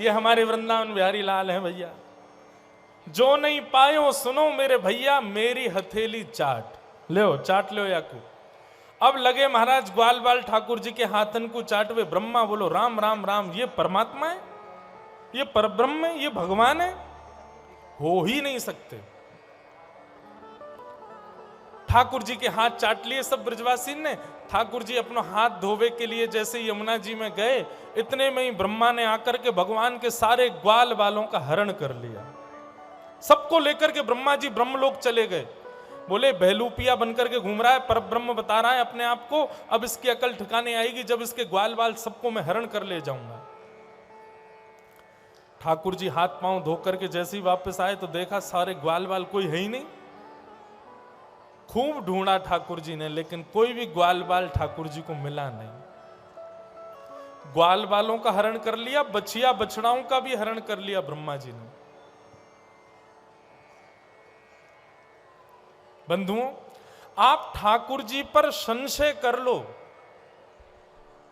ये हमारे वृंदावन बिहारी लाल हैं भैया। जो नहीं पायो सुनो मेरे भैया, मेरी हथेली चाट लो, चाट लो याकू। अब लगे महाराज ग्वाल बाल ठाकुर जी के हाथन को चाटवे। ब्रह्मा बोलो राम राम राम, ये परमात्मा है, ये परब्रह्म है, ये भगवान है, हो ही नहीं सकते। ठाकुर जी के हाथ चाट लिए सब ब्रजवासी ने। ठाकुर जी अपना हाथ धोवे के लिए जैसे यमुना जी में गए, इतने में ही ब्रह्मा ने आकर के भगवान के सारे ग्वाल बालों का हरण कर लिया। सबको लेकर के ब्रह्मा जी ब्रह्मलोक चले गए। बोले बहलूपिया बनकर के घूम रहा है, पर ब्रह्म बता रहा है अपने आप को, अब इसकी अकल ठिकाने आएगी जब इसके ग्वाल बाल सबको मैं हरण कर ले जाऊंगा। ठाकुर जी हाथ पांव धोकर के जैसे ही वापस आए तो देखा सारे ग्वाल बाल कोई है ही नहीं। खूब ढूंढा ठाकुर जी ने, लेकिन कोई भी ग्वाल बाल ठाकुर जी को मिला नहीं। ग्वाल बालों का हरण कर लिया, बछिया बछड़ाओं का भी हरण कर लिया ब्रह्मा जी ने। बंधुओं, आप ठाकुर जी पर संशय कर लो,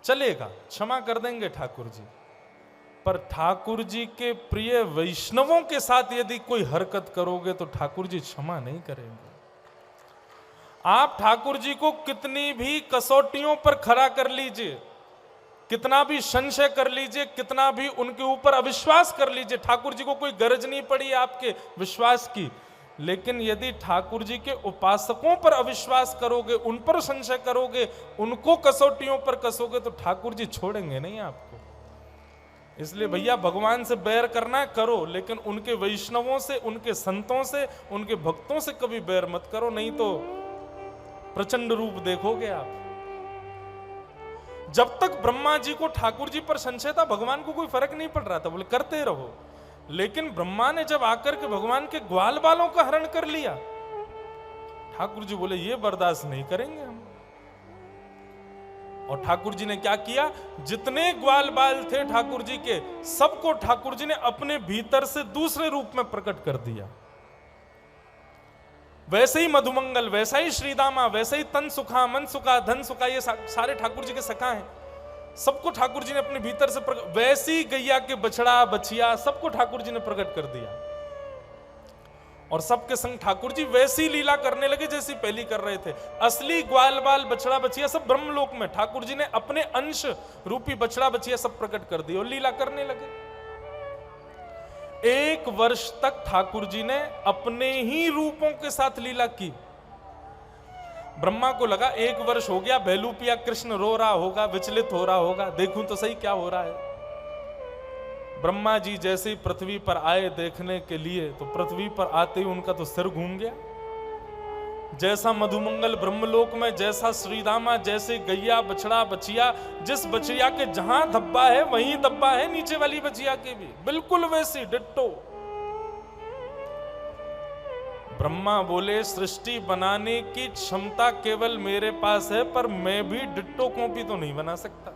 चलेगा, क्षमा कर देंगे ठाकुर जी। पर ठाकुर जी के प्रिय वैष्णवों के साथ यदि कोई हरकत करोगे तो ठाकुर जी क्षमा नहीं करेंगे। आप ठाकुर जी को कितनी भी कसौटियों पर खड़ा कर लीजिए, कितना भी संशय कर लीजिए, कितना भी उनके ऊपर अविश्वास कर लीजिए, ठाकुर जी को कोई गरज नहीं पड़ी आपके विश्वास की। लेकिन यदि ठाकुर जी के उपासकों पर अविश्वास करोगे, उन पर संशय करोगे, उनको कसौटियों पर कसोगे तो ठाकुर जी छोड़ेंगे नहीं आपको। इसलिए भैया भगवान से बैर करना है करो, लेकिन उनके वैष्णवों से, उनके संतों से, उनके भक्तों से कभी बैर मत करो, नहीं तो प्रचंड रूप देखोगे आप। जब तक ब्रह्मा जी को ठाकुर जी पर संशय था, भगवान को कोई फर्क नहीं पड़ रहा था, बोले करते रहो। लेकिन ब्रह्मा ने जब आकर के भगवान के ग्वाल बालों का हरण कर लिया, ठाकुर जी बोले ये बर्दाश्त नहीं करेंगे हम। और ठाकुर जी ने क्या किया, जितने ग्वाल बाल थे ठाकुर जी के, सबको ठाकुर जी ने अपने भीतर से दूसरे रूप में प्रकट कर दिया। वैसे ही मधुमंगल, वैसा ही श्रीदामा, वैसे ही तन सुखा, मन सुखा, धन सुखा, ये सारे ठाकुर जी के सखा हैं। सबको ठाकुर जी ने अपने भीतर से वैसी गैया के बछड़ा बछिया सबको ठाकुर जी ने प्रकट कर दिया। और सबके संग ठाकुर जी वैसी लीला करने लगे जैसी पहली कर रहे थे। असली ग्वाल बाल बछड़ा बछिया सब ब्रह्मलोक में ठाकुर जी ने अपने अंश रूपी बछड़ा बछिया सब प्रकट कर दिए और लीला करने लगे। 1 वर्ष तक ठाकुर जी ने अपने ही रूपों के साथ लीला की। ब्रह्मा को लगा 1 वर्ष हो गया, बहलूपिया कृष्ण रो रहा होगा, विचलित हो रहा होगा, देखूं तो सही क्या हो रहा है। ब्रह्मा जी जैसे ही पृथ्वी पर आए देखने के लिए, तो पृथ्वी पर आते ही उनका तो सिर घूम गया। जैसा मधुमंगल ब्रह्मलोक में, जैसा श्रीदामा, जैसे गैया बछड़ा बछिया, जिस बछिया के जहां धब्बा है वहीं धब्बा है नीचे वाली बछिया के भी, बिल्कुल वैसी डिट्टो। ब्रह्मा बोले सृष्टि बनाने की क्षमता केवल मेरे पास है, पर मैं भी डिट्टो कॉपी तो नहीं बना सकता।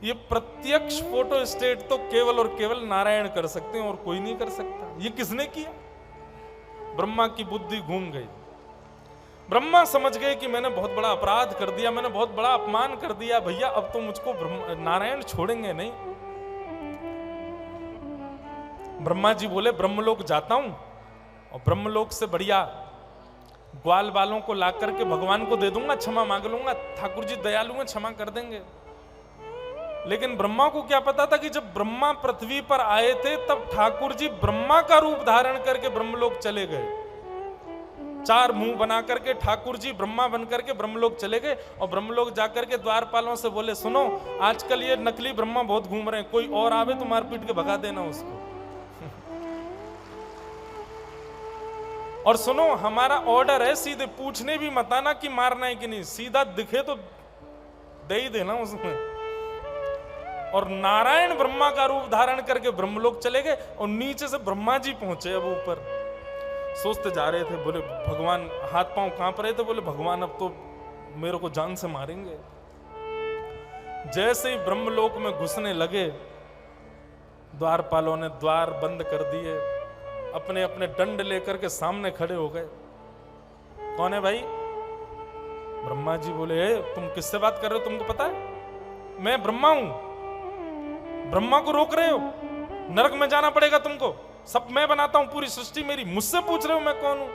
ये प्रत्यक्ष फोटो स्टेट तो केवल और केवल नारायण कर सकते हैं और कोई नहीं कर सकता। ये किसने किया? ब्रह्मा की बुद्धि घूम गई। ब्रह्मा समझ गए कि मैंने बहुत बड़ा अपराध कर दिया, मैंने बहुत बड़ा अपमान कर दिया। भैया अब तो मुझको नारायण छोड़ेंगे नहीं। ब्रह्मा जी बोले ब्रह्मलोक जाता हूं और ब्रह्मलोक से बढ़िया ग्वाल बालों को ला करके भगवान को दे दूंगा, क्षमा मांग लूंगा, ठाकुर जी दयालु हैं, क्षमा कर देंगे। लेकिन ब्रह्मा को क्या पता था कि जब ब्रह्मा पृथ्वी पर आए थे तब ठाकुर जी ब्रह्मा का रूप धारण करके ब्रह्मलोक चले गए। 4 मुंह बना करके ठाकुर जी ब्रह्मा बन करके ब्रह्मलोक चले गए। और ब्रह्मलोक जाकर के द्वारपालों से बोले सुनो, आजकल ये नकली ब्रह्मा बहुत घूम रहे हैं, कोई और आवे तो मार पीट के भगा देना उसको। और सुनो, हमारा ऑर्डर है, सीधे पूछने भी मत आना कि मारना है कि नहीं, सीधा दिखे तो दे ही देना उसमें। और नारायण ब्रह्मा का रूप धारण करके ब्रह्मलोक चले गए और नीचे से ब्रह्मा जी पहुंचे। अब ऊपर सोचते जा रहे थे, बोले भगवान, हाथ पांव कांप रहे थे, बोले भगवान अब तो मेरे को जान से मारेंगे। जैसे ही ब्रह्मलोक में घुसने लगे, द्वारपालों ने द्वार बंद कर दिए, अपने अपने दंड लेकर के सामने खड़े हो गए। कौन है भाई? ब्रह्मा जी बोले तुम किससे बात कर रहे हो, तुमको पता है? मैं ब्रह्मा हूं, ब्रह्मा को रोक रहे हो, नरक में जाना पड़ेगा तुमको, सब मैं बनाता हूं, पूरी सृष्टि मेरी, मुझसे पूछ रहे हो मैं कौन हूं?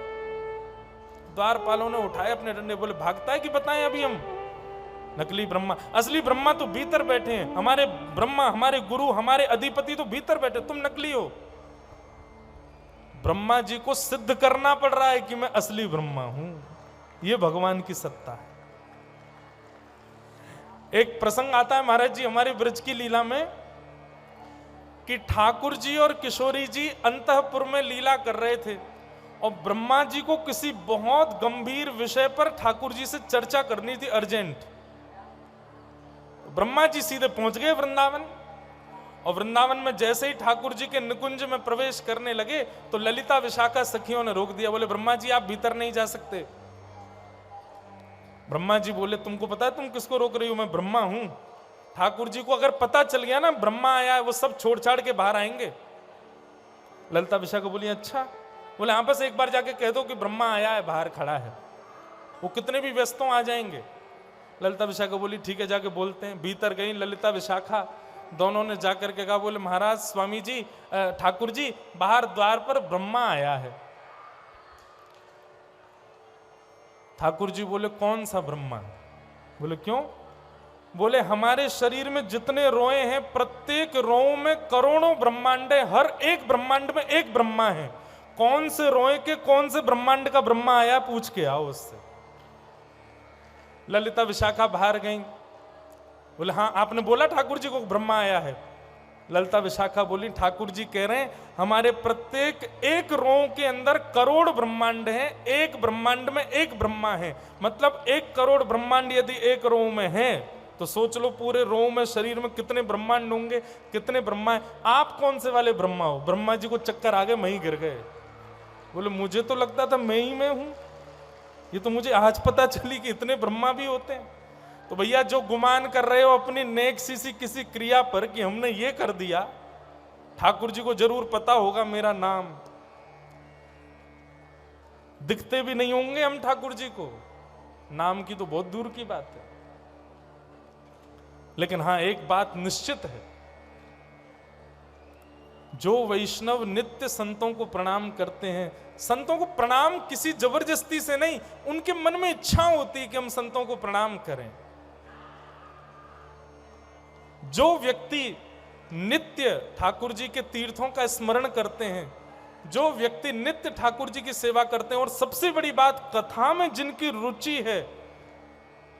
द्वारपालों ने उठाए अपने डंडे, बोले भागता है कि बताएं अभी हम? नकली ब्रह्मा, असली ब्रह्मा तो भीतर बैठे हैं, हमारे ब्रह्मा, हमारे गुरु, हमारे अधिपति तो भीतर बैठे, तुम नकली हो। ब्रह्मा जी को सिद्ध करना पड़ रहा है कि मैं असली ब्रह्मा हूं। यह भगवान की सत्ता है। एक प्रसंग आता है महाराज जी हमारे ब्रज की लीला में कि ठाकुर जी और किशोरी जी अंतःपुर में लीला कर रहे थे और ब्रह्मा जी को किसी बहुत गंभीर विषय पर ठाकुर जी से चर्चा करनी थी अर्जेंट। ब्रह्मा जी सीधे पहुंच गए वृंदावन, और वृंदावन में जैसे ही ठाकुर जी के निकुंज में प्रवेश करने लगे तो ललिता विशाखा सखियों ने रोक दिया, बोले ब्रह्मा जी आप भीतर नहीं जा सकते। ब्रह्मा जी बोले तुमको पता है तुम किसको रोक रही हो? मैं ब्रह्मा हूं। ठाकुर जी को अगर पता चल गया ना ब्रह्मा आया है, वो सब छोड़ छाड़ के बाहर आएंगे। ललिता विशाखा बोली अच्छा। बोले हाँ, बस एक बार जाके कह दो कि ब्रह्मा आया है, बाहर खड़ा है, वो कितने भी व्यस्तों आ जाएंगे। ललिता विशाखा बोली ठीक है, जाके बोलते हैं। भीतर गई ललिता विशाखा, दोनों ने जाकर के कहा, बोले महाराज स्वामी जी, ठाकुर जी, बाहर द्वार पर ब्रह्मा आया है। ठाकुर जी बोले कौन सा ब्रह्मा? बोले क्यों? बोले हमारे शरीर में जितने रोए हैं प्रत्येक रोए में करोड़ों ब्रह्मांड है, हर एक ब्रह्मांड में एक ब्रह्मा है। कौन से रोए के कौन से ब्रह्मांड का ब्रह्मा आया, पूछ के आओ उससे। ललिता विशाखा बाहर गई, बोले हाँ आपने बोला ठाकुर जी को ब्रह्मा आया है। ललिता विशाखा बोली ठाकुर जी कह रहे हैं हमारे प्रत्येक एक रो के अंदर करोड़ ब्रह्मांड हैं, एक ब्रह्मांड में एक ब्रह्मा है। मतलब 1 करोड़ ब्रह्मांड यदि एक रो में है तो सोच लो पूरे रो में शरीर में कितने ब्रह्मांड होंगे, कितने ब्रह्मा है। आप कौन से वाले ब्रह्मा हो? ब्रह्मा जी को चक्कर आ गए, मैं ही गिर गए। बोले मुझे तो लगता था मैं ही मैं हूं, ये तो मुझे आज पता चली कि इतने ब्रह्मा भी होते हैं। तो भैया जो गुमान कर रहे हो अपनी नेक सी किसी क्रिया पर कि हमने ये कर दिया, ठाकुर जी को जरूर पता होगा मेरा नाम। दिखते भी नहीं होंगे हम ठाकुर जी को, नाम की तो बहुत दूर की बात है। लेकिन हां एक बात निश्चित है, जो वैष्णव नित्य संतों को प्रणाम करते हैं, संतों को प्रणाम किसी जबरदस्ती से नहीं, उनके मन में इच्छा होती है कि हम संतों को प्रणाम करें। जो व्यक्ति नित्य ठाकुर जी के तीर्थों का स्मरण करते हैं, जो व्यक्ति नित्य ठाकुर जी की सेवा करते हैं, और सबसे बड़ी बात कथा में जिनकी रुचि है,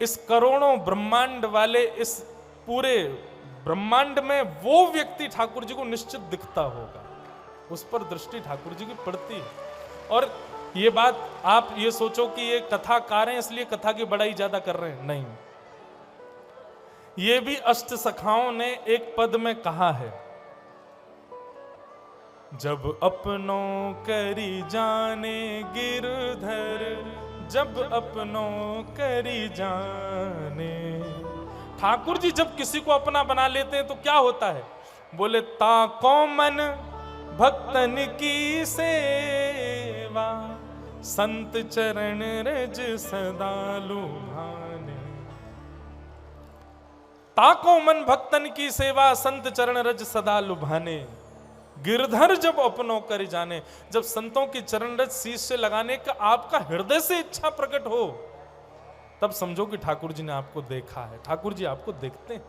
इस करोड़ों ब्रह्मांड वाले इस पूरे ब्रह्मांड में वो व्यक्ति ठाकुर जी को निश्चित दिखता होगा, उस पर दृष्टि ठाकुर जी की पड़ती है। और ये बात आप ये सोचो कि ये कथाकार हैं इसलिए कथा की बड़ाई ज्यादा कर रहे हैं, नहीं। ये भी अष्ट सखाओं ने एक पद में कहा है, जब अपनों करी जाने गिरधर, जब अपनों करी जाने। ठाकुर जी जब किसी को अपना बना लेते हैं तो क्या होता है? बोले ताको मन भक्तन की सेवा, संत चरण रज सदा लुभाने। ताको मन भक्तन की सेवा, संत चरण रज सदा लुभाने। गिरधर जब अपनों कर जाने, जब संतों की चरण रज शीश से लगाने का आपका हृदय से इच्छा प्रकट हो, तब समझो कि ठाकुर जी ने आपको देखा है, ठाकुर जी आपको देखते हैं।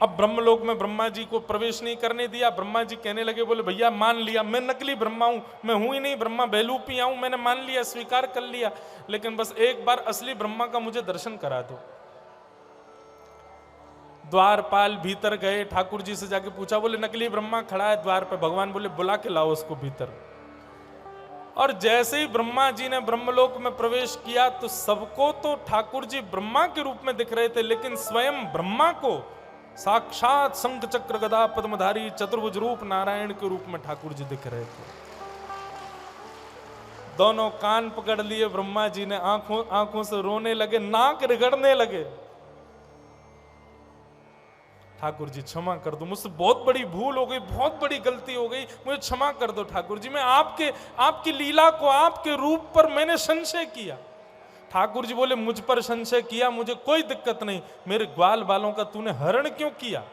अब ब्रह्मलोक में ब्रह्मा जी को प्रवेश नहीं करने दिया। ब्रह्मा जी कहने लगे, बोले भैया मान लिया मैं नकली ब्रह्मा हूं, मैं हूं ही नहीं ब्रह्मा, बेलूपी आऊं, मैंने मान लिया, स्वीकार कर लिया, लेकिन बस एक बार असली ब्रह्मा का मुझे दर्शन करा दो। द्वारपाल भीतर गए, ठाकुर जी से जाके पूछा, बोले नकली ब्रह्मा खड़ा है द्वार पर। भगवान बोले बुला के लाओ उसको भीतर। और जैसे ही ब्रह्मा जी ने ब्रह्मलोक में प्रवेश किया तो सबको तो ठाकुर जी ब्रह्मा के रूप में दिख रहे थे, लेकिन स्वयं ब्रह्मा को साक्षात शंख चक्र गदा पद्मधारी चतुर्भुज रूप नारायण के रूप में ठाकुर जी दिख रहे थे। दोनों कान पकड़ लिए ब्रह्मा जी ने, आंखों से रोने लगे, नाक रगड़ने लगे। ठाकुर जी क्षमा कर दो, मुझसे बहुत बड़ी भूल हो गई, बहुत बड़ी गलती हो गई, मुझे क्षमा कर दो ठाकुर जी, मैं आपकी लीला को, आपके रूप पर मैंने संशय किया। ठाकुर जी बोले मुझ पर संशय किया, मुझे कोई दिक्कत नहीं, मेरे ग्वाल बालों का तूने हरण क्यों किया?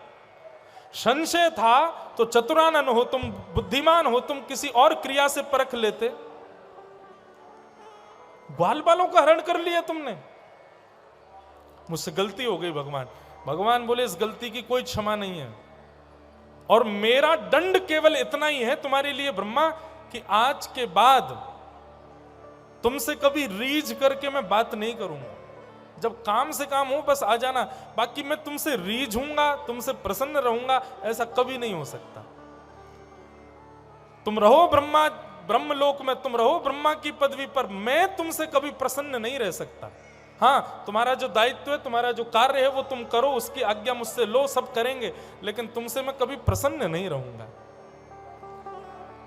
संशय था तो चतुरानन हो तुम, बुद्धिमान हो तुम, किसी और क्रिया से परख लेते। ग्वाल बालों का हरण कर लिया तुमने, मुझसे गलती हो गई भगवान। भगवान बोले इस गलती की कोई क्षमा नहीं है, और मेरा दंड केवल इतना ही है तुम्हारे लिए ब्रह्मा कि आज के बाद तुमसे कभी रीझ करके मैं बात नहीं करूंगा। जब काम से काम हो बस आ जाना, बाकी मैं तुमसे रीझूंगा, तुमसे प्रसन्न रहूंगा, ऐसा कभी नहीं हो सकता। तुम रहो ब्रह्मा ब्रह्मलोक में, तुम रहो ब्रह्मा की पदवी पर, मैं तुमसे कभी प्रसन्न नहीं रह सकता। हाँ, तुम्हारा जो दायित्व है, तुम्हारा जो कार्य है वो तुम करो, उसकी आज्ञा मुझसे लो, सब करेंगे, लेकिन तुमसे मैं कभी प्रसन्न नहीं रहूंगा।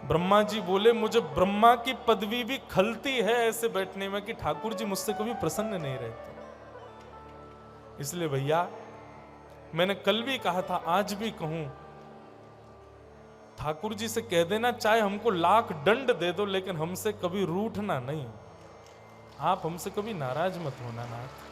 ब्रह्मा जी बोले मुझे ब्रह्मा की पदवी भी खलती है ऐसे बैठने में कि ठाकुर जी मुझसे कभी प्रसन्न नहीं रहते। इसलिए भैया मैंने कल भी कहा था, आज भी कहूं, ठाकुर जी से कह देना चाहे हमको लाख दंड दे दो, लेकिन हमसे कभी रूठना नहीं। आप हमसे कभी नाराज मत होना नाथ।